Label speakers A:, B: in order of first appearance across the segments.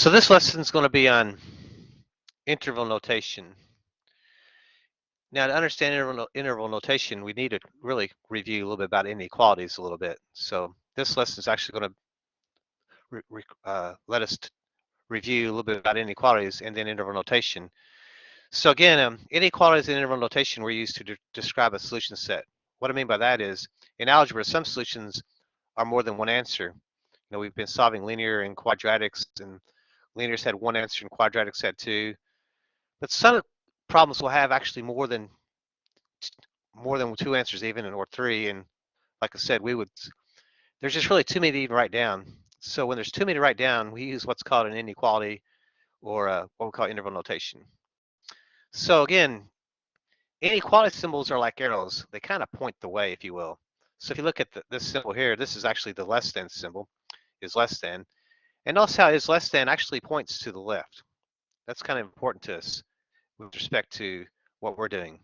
A: So this lesson is going to be on interval notation. Now, to understand interval notation, we need to really review a little bit about inequalities a little bit. So this lesson is actually going to let us review a little bit about inequalities and then interval notation. So again, inequalities and interval notation were used to describe a solution set. What I mean by that is, in algebra, some solutions are more than one answer. We've been solving linear and quadratics, and linears had one answer and quadratics had two. But some problems will have actually more than two answers even, or three. And like I said, there's just really too many to even write down. So when there's too many to write down, we use what's called an inequality, or what we call interval notation. So again, inequality symbols are like arrows. They kind of point the way, if you will. So if you look at this symbol here, this is actually the less than symbol, is less than. And notice how is less than actually points to the left. That's kind of important to us with respect to what we're doing.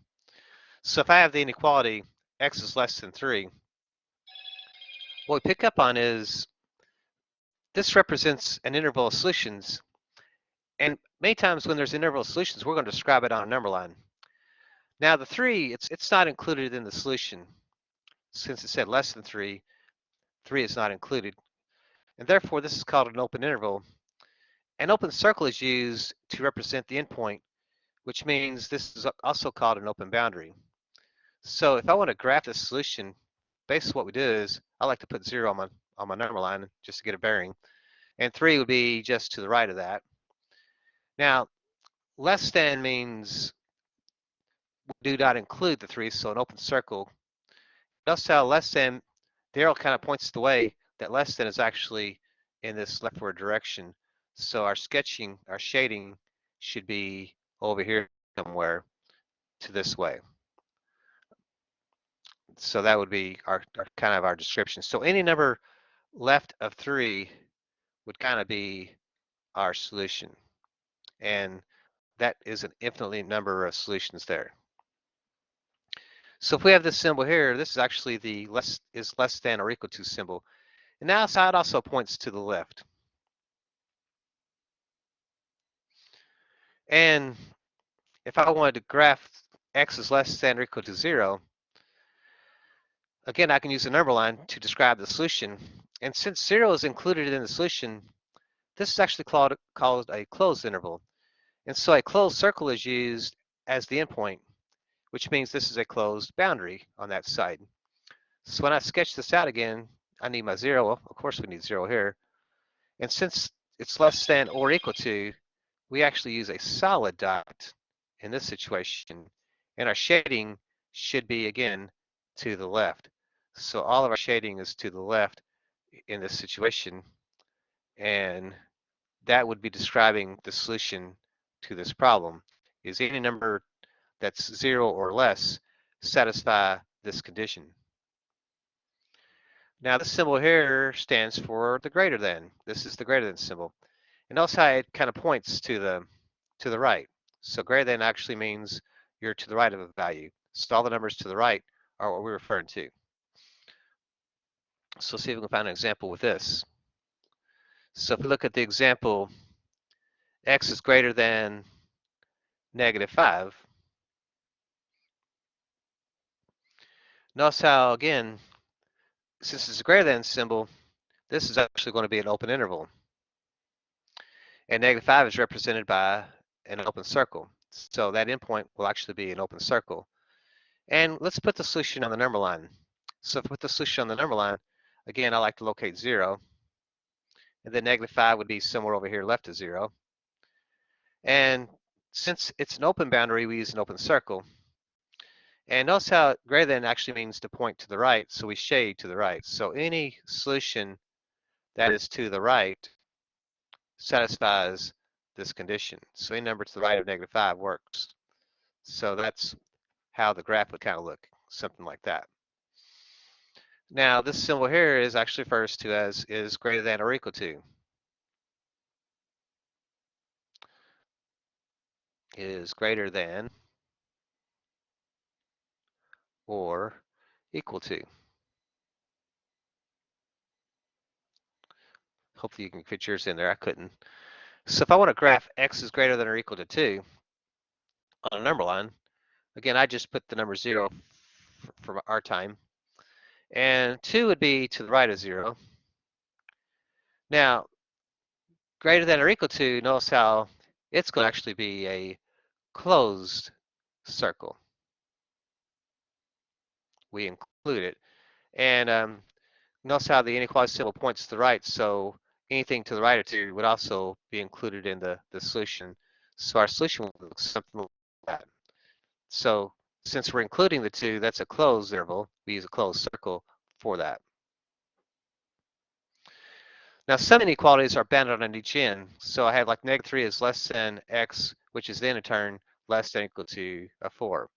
A: So if I have the inequality x is less than 3, what we pick up on is this represents an interval of solutions. And many times when there's interval of solutions, we're going to describe it on a number line. Now the 3, it's not included in the solution. Since it said less than 3, 3 is not included. And therefore, this is called an open interval. An open circle is used to represent the endpoint, which means this is also called an open boundary. So if I want to graph this solution, basically what we do is I like to put 0 on my number line just to get a bearing. And 3 would be just to the right of that. Now, less than means we do not include the 3, so an open circle. Notice how less than, the arrow kind of points the way that less than is actually in this leftward direction. So our sketching, our shading should be over here somewhere to this way. So that would be our kind of our description. So any number left of 3 would kind of be our solution. And that is an infinite number of solutions there. So if we have this symbol here, this is actually the less than or equal to symbol. And now it also points to the left. And if I wanted to graph x is less than or equal to 0, again, I can use a number line to describe the solution. And since 0 is included in the solution, this is actually called a closed interval. And so a closed circle is used as the endpoint, which means this is a closed boundary on that side. So when I sketch this out again, I need my 0. Well, of course, we need 0 here. And since it's less than or equal to, we actually use a solid dot in this situation. And our shading should be, again, to the left. So all of our shading is to the left in this situation. And that would be describing the solution to this problem. Is any number that's 0 or less satisfy this condition? Now this symbol here stands for the greater than. This is the greater than symbol. And notice how it kind of points to the right. So greater than actually means you're to the right of a value. So all the numbers to the right are what we're referring to. So see if we can find an example with this. So if we look at the example, x is greater than -5. Notice how, again, since it's a greater than symbol, this is actually going to be an open interval. And -5 is represented by an open circle. So that endpoint will actually be an open circle. And let's put the solution on the number line. So if we put the solution on the number line, again, I like to locate 0. And then -5 would be somewhere over here left of 0. And since it's an open boundary, we use an open circle. And notice how greater than actually means to point to the right, so we shade to the right. So any solution that is to the right satisfies this condition. So any number to the right of -5 works. So that's how the graph would kind of look, something like that. Now this symbol here is actually refers to as is greater than or equal to. Is greater than or equal to. Hopefully you can fit yours in there. I couldn't. So if I want to graph x is greater than or equal to 2 on a number line, again, I just put the number 0 for our time. And 2 would be to the right of 0. Now, greater than or equal to, notice how it's going to actually be a closed circle. We include it. And notice how the inequality symbol points to the right, so anything to the right of 2 would also be included in the solution. So our solution will look something like that. So since we're including the 2, that's a closed interval. We use a closed circle for that. Now some inequalities are bounded on each end. So I have like -3 is less than x, which is then in turn less than or equal to a 4.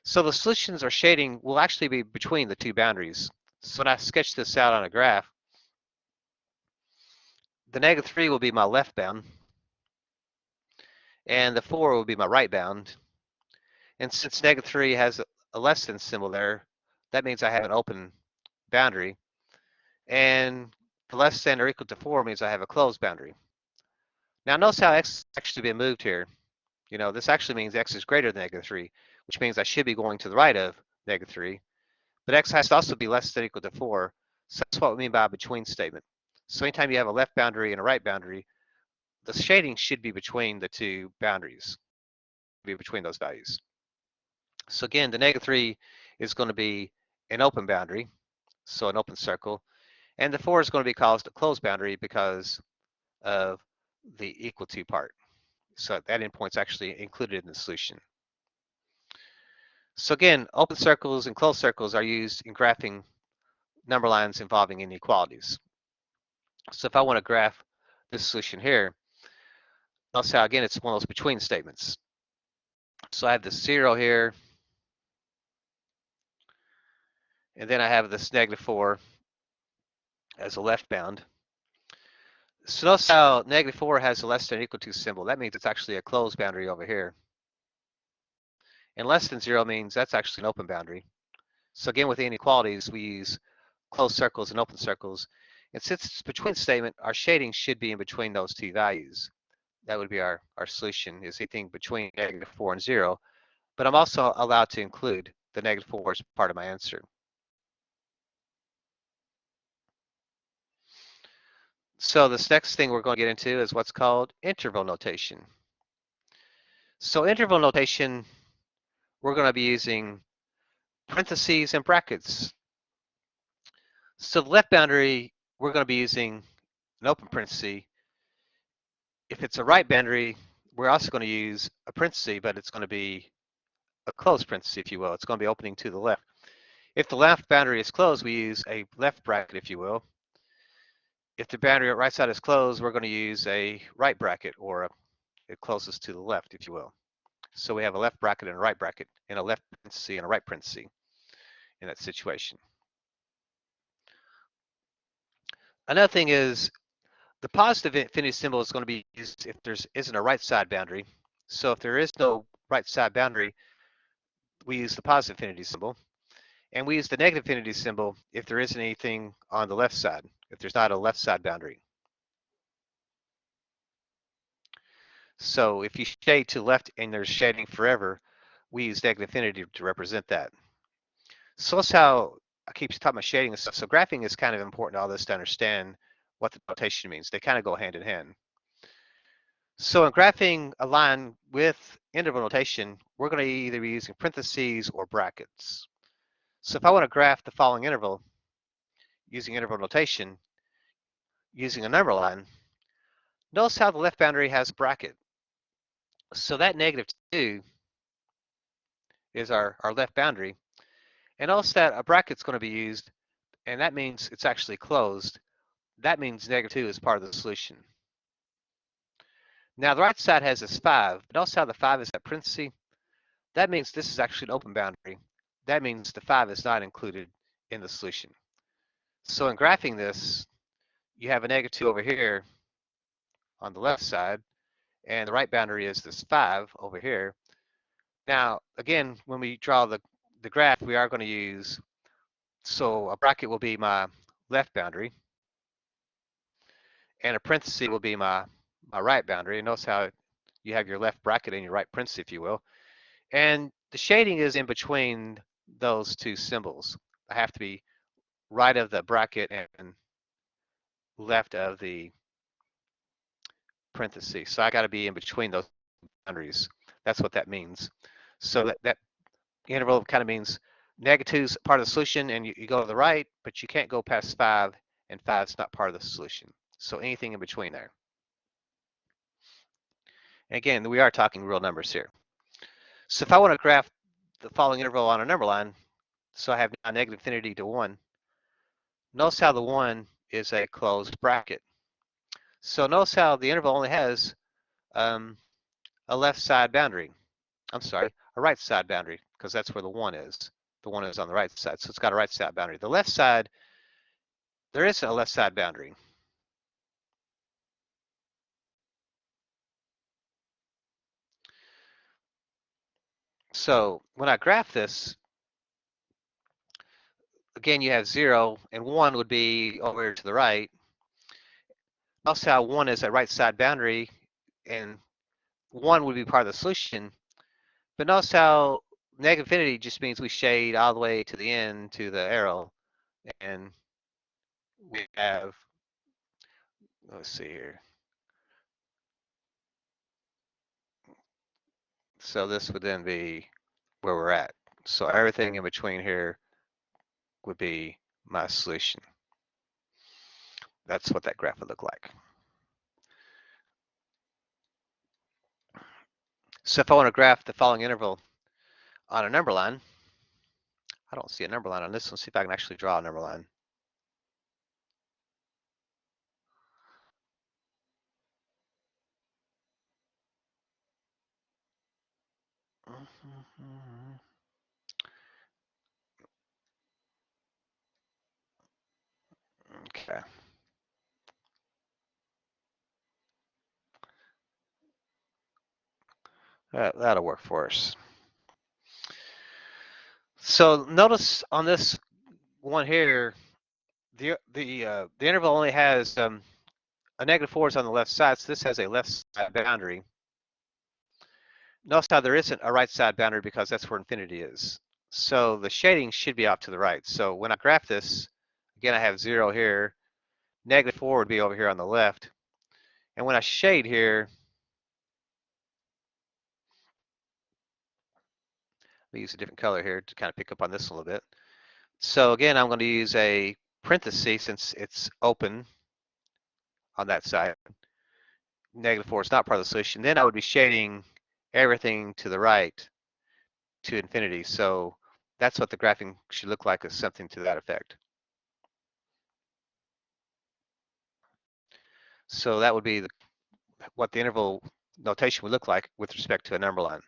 A: So the solutions or shading will actually be between the two boundaries. So when I sketch this out on a graph, the -3 will be my left bound, and the 4 will be my right bound. And since -3 has a less than symbol there, that means I have an open boundary. And the less than or equal to 4 means I have a closed boundary. Now notice how x actually been moved here. You know, this actually means x is greater than -3, which means I should be going to the right of -3. But x has to also be less than or equal to 4. So that's what we mean by a between statement. So anytime you have a left boundary and a right boundary, the shading should be between the two boundaries, be between those values. So again, the -3 is going to be an open boundary, so an open circle, and the 4 is going to be called a closed boundary because of the equal to part. So that endpoint's actually included in the solution. So again, open circles and closed circles are used in graphing number lines involving inequalities. So if I want to graph this solution here, notice how again it's one of those between statements. So I have this 0 here, and then I have this -4 as a left bound. So notice how -4 has a less than or equal to symbol. That means it's actually a closed boundary over here. And less than 0 means that's actually an open boundary. So again, with the inequalities, we use closed circles and open circles. And since it's a between statement, our shading should be in between those two values. That would be our solution, is anything between -4 and 0. But I'm also allowed to include the -4 as part of my answer. So this next thing we're going to get into is what's called interval notation. So interval notation, we're going to be using parentheses and brackets. So the left boundary, we're going to be using an open parenthesis. If it's a right boundary, we're also going to use a parenthesis, but it's going to be a closed parenthesis, if you will. It's going to be opening to the left. If the left boundary is closed, we use a left bracket, if you will. If the boundary at right side is closed, we're going to use a right bracket, or it closest to the left, if you will. So we have a left bracket and a right bracket, and a left parenthesis and a right parenthesis in that situation. Another thing is the positive infinity symbol is going to be used if there isn't a right side boundary. So if there is no right side boundary, we use the positive infinity symbol. And we use the negative infinity symbol if there isn't anything on the left side, if there's not a left side boundary. So if you shade to the left and there's shading forever, we use negative infinity to represent that. So that's how I keep talking about shading and stuff. So graphing is kind of important, all this, to understand what the notation means. They kind of go hand in hand. So in graphing a line with interval notation, we're going to either be using parentheses or brackets. So if I want to graph the following interval using interval notation, using a number line, notice how the left boundary has a bracket. So that -2 is our left boundary. And notice that a bracket's going to be used, and that means it's actually closed. That means -2 is part of the solution. Now the right side has this 5, but notice how the 5 is that parenthesis. That means this is actually an open boundary. That means the 5 is not included in the solution. So in graphing this, you have a -2 over here on the left side, and the right boundary is this 5 over here. Now, again, when we draw the graph, we are going to use, so a bracket will be my left boundary, and a parenthesis will be my my right boundary. Notice how you have your left bracket and your right parenthesis, if you will. And the shading is in between those two symbols. I have to be right of the bracket and left of the parentheses. So I got to be in between those boundaries. That's what that means. So that interval kind of means -2's part of the solution, and you go to the right, but you can't go past 5, and 5's not part of the solution. So anything in between there. And again, we are talking real numbers here. So if I want to graph the following interval on a number line, so I have now negative infinity to 1, notice how the 1 is a closed bracket. So notice how the interval only has a left side boundary. I'm sorry, a right side boundary, because that's where the 1 is. The 1 is on the right side, so it's got a right side boundary. The left side, there isn't a left side boundary. So when I graph this, again, you have 0, and 1 would be over to the right. Notice how 1 is a right side boundary, and 1 would be part of the solution. But notice how negative infinity just means we shade all the way to the end to the arrow. And we have, let's see here. So this would then be where we're at. So everything in between here would be my solution. That's what that graph would look like. So if I want to graph the following interval on a number line, I don't see a number line on this one. See if I can actually draw a number line. Okay. That'll work for us. So notice on this one here, the interval only has a -4 is on the left side, so this has a left side boundary. Notice how there isn't a right side boundary because that's where infinity is. So the shading should be off to the right. So when I graph this, again, I have 0 here. -4 would be over here on the left. And when I shade here, let me use a different color here to kind of pick up on this a little bit. So again, I'm going to use a parenthesis since it's open on that side. -4 is not part of the solution. Then I would be shading everything to the right to infinity. So that's what the graphing should look like, is something to that effect. So that would be what the interval notation would look like with respect to a number line.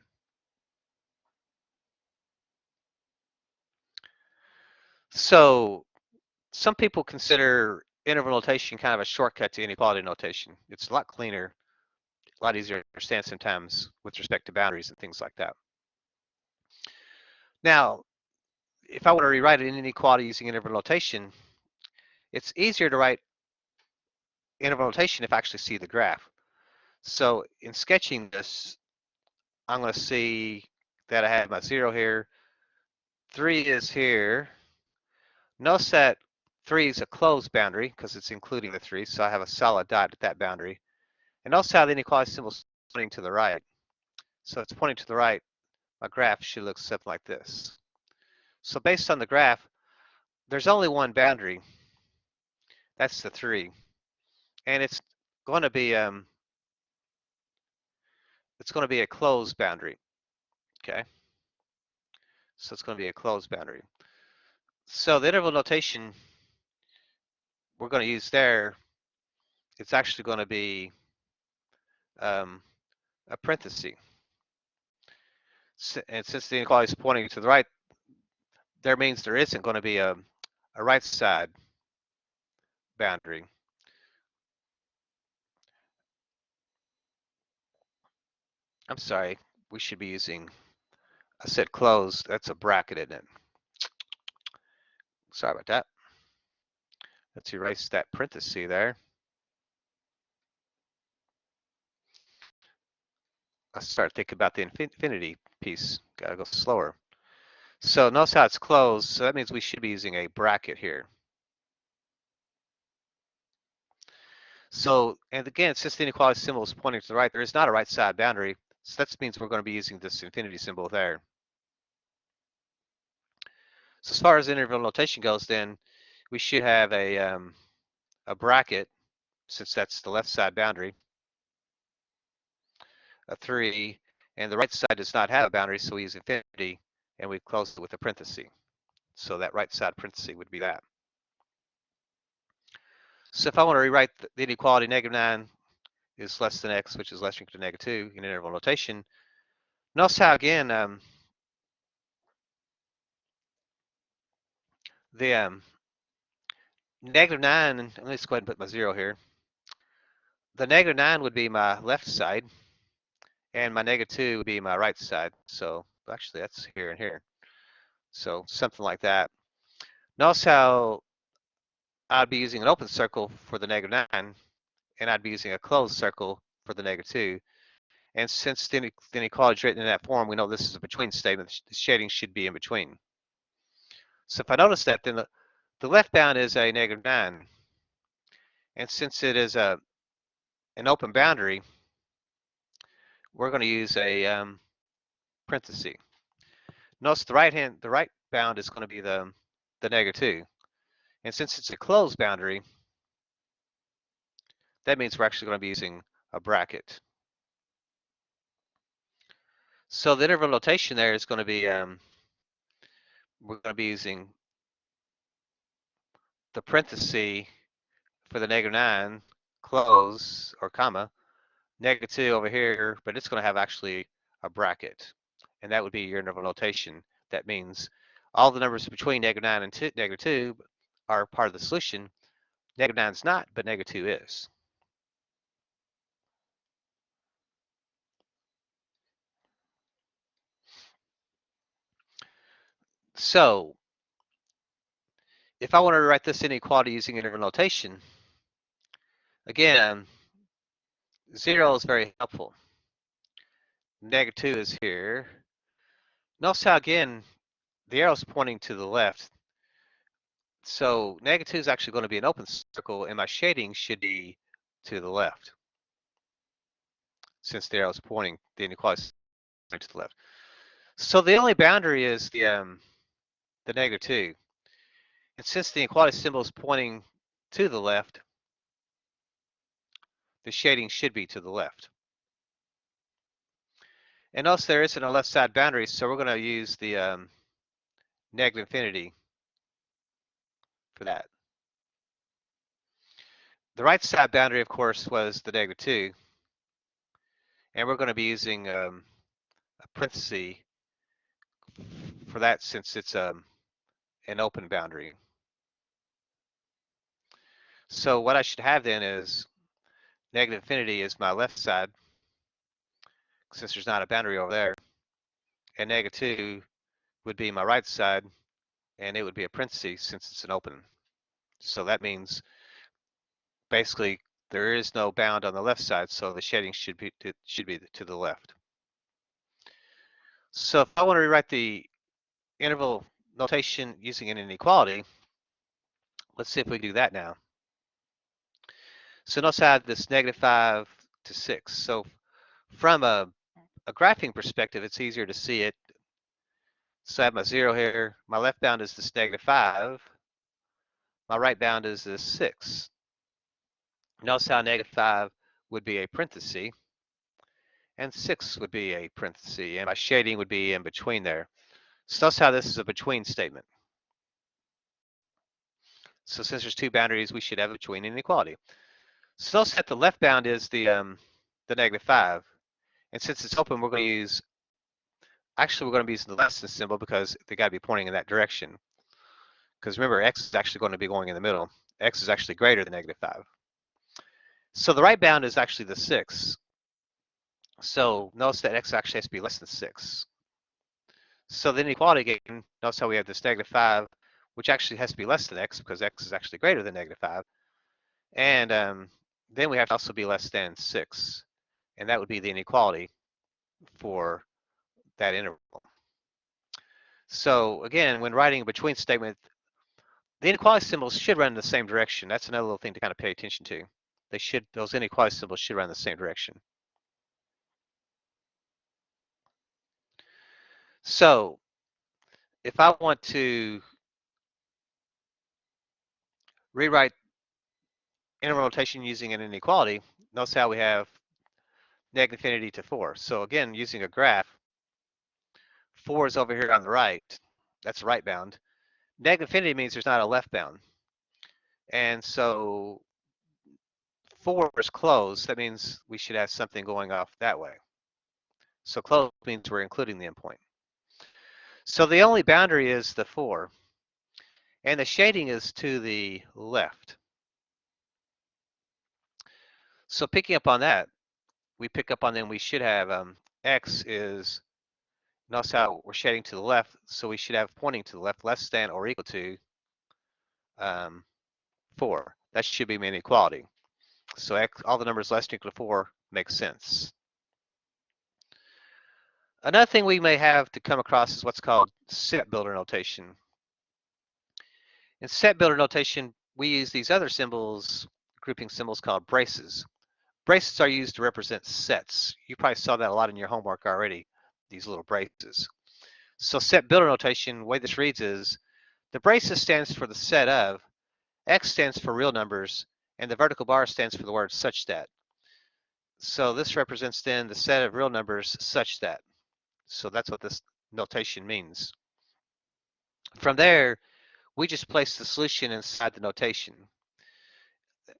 A: So some people consider interval notation kind of a shortcut to inequality notation. It's a lot cleaner, a lot easier to understand sometimes with respect to boundaries and things like that. Now, if I want to rewrite an inequality using interval notation, it's easier to write interval notation if I actually see the graph. So in sketching this, I'm going to see that I have my 0 here. 3 is here. Notice that 3 is a closed boundary because it's including the 3, so I have a solid dot at that boundary. And notice how the inequality symbol is pointing to the right. So it's pointing to the right. My graph should look something like this. So based on the graph, there's only one boundary. That's the 3. And it's going to be a closed boundary. Okay. So it's going to be a closed boundary. So the interval notation we're going to use there, it's actually going to be a parenthesis. And since the inequality is pointing to the right, there means there isn't going to be a right side boundary. I'm sorry, we should be using, I said closed, that's a bracket, isn't it? Sorry about that. Let's erase that parenthesis there. let's start thinking about the infinity piece. Gotta go slower. So notice how it's closed, so that means we should be using a bracket here. So, and again, since the inequality symbol is pointing to the right, there is not a right side boundary, so that means we're going to be using this infinity symbol there. So as far as interval notation goes, then we should have a bracket, since that's the left side boundary, a 3, and the right side does not have a boundary, so we use infinity, and we close it with a parenthesis. So that right side parenthesis would be that. So if I want to rewrite the inequality -9 is less than x, which is less than or equal to -2 in interval notation, notice how again the -9, let's go ahead and put my 0 here. The -9 would be my left side, and my -2 would be my right side. So actually that's here and here. So something like that. Notice how I'd be using an open circle for the -9, and I'd be using a closed circle for the -2. And since the inequality is written in that form, we know this is a between statement. The shading should be in between. So if I notice that, then the left bound is a -9. And since it is an open boundary, we're going to use a parenthesis. Notice the right bound is going to be the -2. And since it's a closed boundary, that means we're actually going to be using a bracket. So the interval notation there is going to be, we're going to be using the parenthesis for the -9, close, or comma, -2 over here, but it's going to have actually a bracket. And that would be your interval notation. That means all the numbers between -9 and -2 are part of the solution. -9 is not, but -2 is. So if I want to write this inequality using interval notation, again, 0 is very helpful. -2 is here. Notice how, again, the arrow is pointing to the left. So -2 is actually going to be an open circle, and my shading should be to the left, since the arrow is pointing, the inequality is pointing to the left. So the only boundary is the -2. And since the equality symbol is pointing to the left, the shading should be to the left. And notice there isn't a left side boundary, so we're going to use the negative infinity for that. The right side boundary, of course, was the -2. And we're going to be using a parenthesis for that, since it's an open boundary. So what I should have then is negative infinity is my left side, since there's not a boundary over there, and -2 would be my right side, and it would be a parenthesis since it's an open. So that means basically there is no bound on the left side, so the shading should be to the left. So if I want to rewrite the interval notation using an inequality, let's see if we can do that now. So notice I have this -5 to 6. So from a graphing perspective, it's easier to see it. So I have my 0 here. My left bound is this -5. My right bound is this 6. Notice how -5 would be a parenthesis, and 6 would be a parenthesis, and my shading would be in between there. So notice how this is a between statement. So since there's two boundaries, we should have a between inequality. So notice that the left bound is the -5, and since it's open, we're going to use, actually we're going to be using the less than symbol because they got to be pointing in that direction. Because remember, x is actually going to be going in the middle. X is actually greater than -5. So the right bound is actually the 6. So notice that x actually has to be less than 6. So the inequality again, notice how we have this -5, which actually has to be less than x because x is actually greater than -5. And then we have to also be less than 6. And that would be the inequality. for that interval. So again, when writing a between statement, the inequality symbols should run in the same direction. That's another little thing to kind of pay attention to. Those inequality symbols should run in the same direction. So if I want to rewrite interval notation using an inequality, notice how we have negative infinity to 4. So again, using a graph, 4 is over here on the right. That's right bound. Negative infinity means there's not a left bound. And so 4 is closed. That means we should have something going off that way. So closed means we're including the endpoint. So the only boundary is the 4. And the shading is to the left. So picking up on that, we pick up on then we should have x is, notice how we're shading to the left, so we should have pointing to the left, less than or equal to 4. That should be an inequality. So x, all the numbers less than or equal to 4 makes sense. Another thing we may have to come across is what's called set builder notation. In set builder notation, we use these other symbols, grouping symbols called braces. Braces are used to represent sets. You probably saw that a lot in your homework already, these little braces. So set builder notation, the way this reads is, the braces stands for the set of, x stands for real numbers, and the vertical bar stands for the word such that. So this represents then the set of real numbers such that. So that's what this notation means. From there, we just place the solution inside the notation.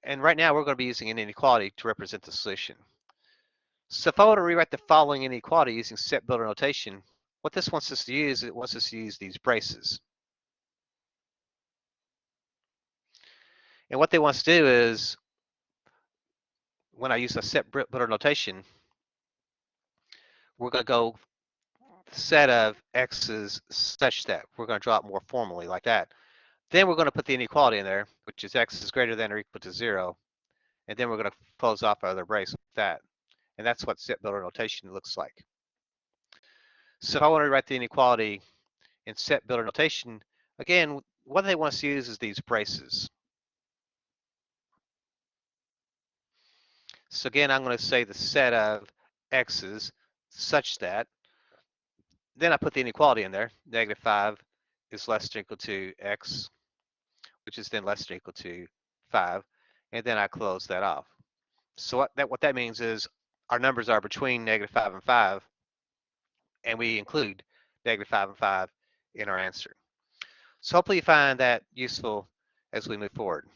A: And right now we're going to be using an inequality to represent the solution. So if I were to rewrite the following inequality using set builder notation, what this wants us to use, it wants us to use these braces. And what they want us to do is, when I use a set builder notation, we're going to go set of x's such that. We're going to draw it more formally like that. Then we're going to put the inequality in there, which is x is greater than or equal to 0. And then we're going to close off our other brace with that. And that's what set builder notation looks like. So if I want to write the inequality in set builder notation, again, what they want us to use is these braces. So again, I'm going to say the set of x's such that, then I put the inequality in there. Negative 5 is less than or equal to x, which is then less than or equal to 5. And then I close that off. So what that means is our numbers are between negative 5 and 5, and we include negative 5 and 5 in our answer. So hopefully you find that useful as we move forward.